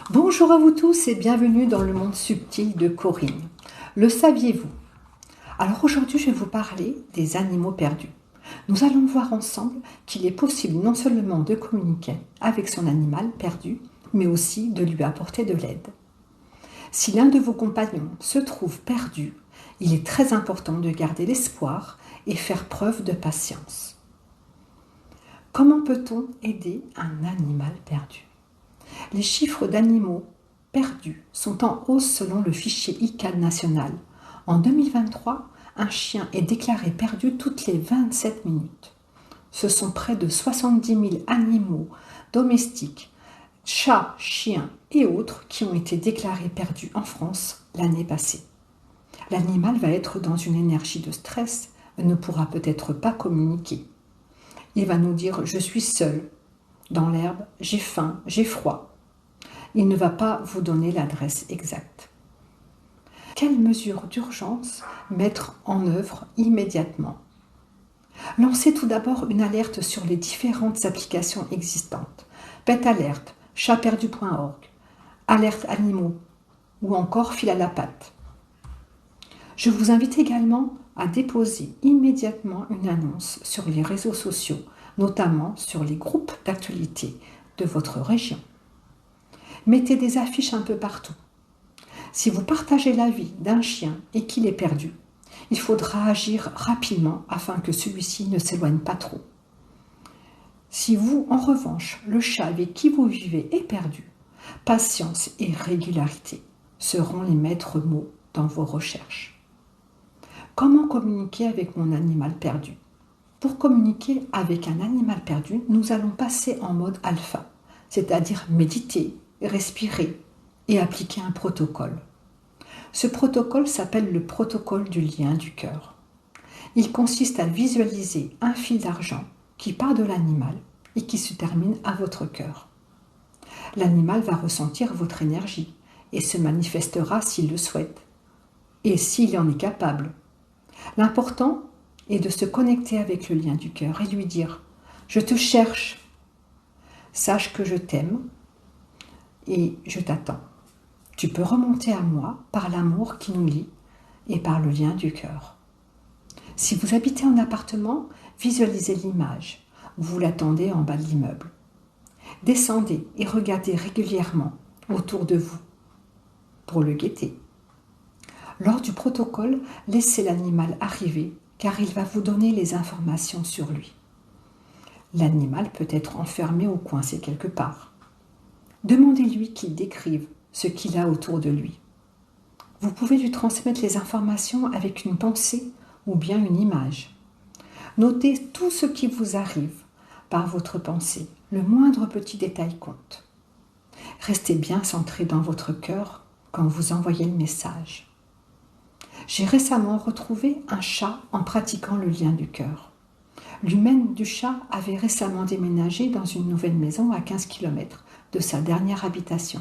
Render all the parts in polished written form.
Bonjour à vous tous et bienvenue dans le monde subtil de Corinne. Le saviez-vous? Alors aujourd'hui, je vais vous parler des animaux perdus. Nous allons voir ensemble qu'il est possible non seulement de communiquer avec son animal perdu, mais aussi de lui apporter de l'aide. Si l'un de vos compagnons se trouve perdu, il est très important de garder l'espoir et faire preuve de patience. Comment peut-on aider un animal perdu? Les chiffres d'animaux perdus sont en hausse selon le fichier ICANN national. En 2023, un chien est déclaré perdu toutes les 27 minutes. Ce sont près de 70 000 animaux domestiques, chats, chiens et autres qui ont été déclarés perdus en France l'année passée. L'animal va être dans une énergie de stress et ne pourra peut-être pas communiquer. Il va nous dire « je suis seul ». Dans l'herbe, j'ai faim, j'ai froid. Il ne va pas vous donner l'adresse exacte. Quelles mesures d'urgence mettre en œuvre immédiatement? Lancez tout d'abord une alerte sur les différentes applications existantes. Pet Alert, chatperdu.org, Alerte Animaux ou encore Fil à la patte. Je vous invite également à déposer immédiatement une annonce sur les réseaux sociaux, notamment sur les groupes d'actualité de votre région. Mettez des affiches un peu partout. Si vous partagez l'avis d'un chien et qu'il est perdu, il faudra agir rapidement afin que celui-ci ne s'éloigne pas trop. Si vous, en revanche, le chat avec qui vous vivez est perdu, patience et régularité seront les maîtres mots dans vos recherches. Comment communiquer avec mon animal perdu? Pour communiquer avec un animal perdu, nous allons passer en mode alpha, c'est-à-dire méditer, respirer et appliquer un protocole. Ce protocole s'appelle le protocole du lien du cœur. Il consiste à visualiser un fil d'argent qui part de l'animal et qui se termine à votre cœur. L'animal va ressentir votre énergie et se manifestera s'il le souhaite et s'il en est capable. L'important est de se connecter avec le lien du cœur et lui dire « Je te cherche, sache que je t'aime et je t'attends. Tu peux remonter à moi par l'amour qui nous lie et par le lien du cœur. » Si vous habitez en appartement, visualisez l'image. Vous l'attendez en bas de l'immeuble. Descendez et regardez régulièrement autour de vous pour le guetter. Lors du protocole, laissez l'animal arriver car il va vous donner les informations sur lui. L'animal peut être enfermé ou coincé quelque part. Demandez-lui qu'il décrive ce qu'il a autour de lui. Vous pouvez lui transmettre les informations avec une pensée ou bien une image. Notez tout ce qui vous arrive par votre pensée. Le moindre petit détail compte. Restez bien centré dans votre cœur quand vous envoyez le message. J'ai récemment retrouvé un chat en pratiquant le lien du cœur. L'humaine du chat avait récemment déménagé dans une nouvelle maison à 15 km de sa dernière habitation.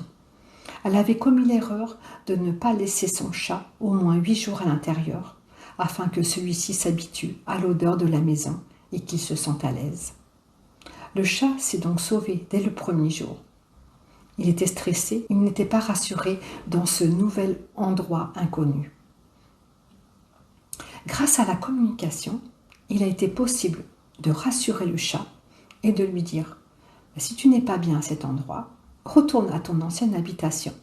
Elle avait commis l'erreur de ne pas laisser son chat au moins 8 jours à l'intérieur, afin que celui-ci s'habitue à l'odeur de la maison et qu'il se sente à l'aise. Le chat s'est donc sauvé dès le premier jour. Il était stressé, il n'était pas rassuré dans ce nouvel endroit inconnu. Grâce à la communication, il a été possible de rassurer le chat et de lui dire « Si tu n'es pas bien à cet endroit, retourne à ton ancienne habitation. »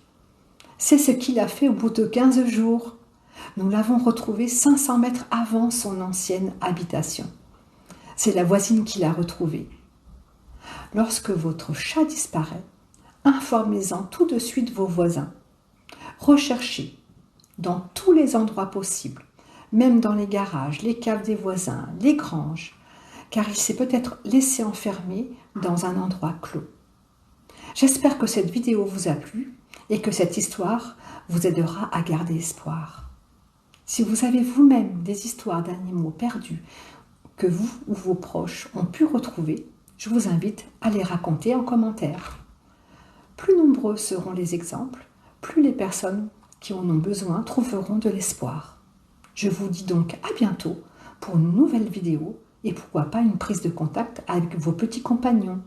C'est ce qu'il a fait au bout de 15 jours. Nous l'avons retrouvé 500 mètres avant son ancienne habitation. C'est la voisine qui l'a retrouvé. Lorsque votre chat disparaît, informez-en tout de suite vos voisins. Recherchez dans tous les endroits possibles, même dans les garages, les caves des voisins, les granges, car il s'est peut-être laissé enfermer dans un endroit clos. J'espère que cette vidéo vous a plu et que cette histoire vous aidera à garder espoir. Si vous avez vous-même des histoires d'animaux perdus que vous ou vos proches ont pu retrouver, je vous invite à les raconter en commentaire. Plus nombreux seront les exemples, plus les personnes qui en ont besoin trouveront de l'espoir. Je vous dis donc à bientôt pour une nouvelle vidéo et pourquoi pas une prise de contact avec vos petits compagnons.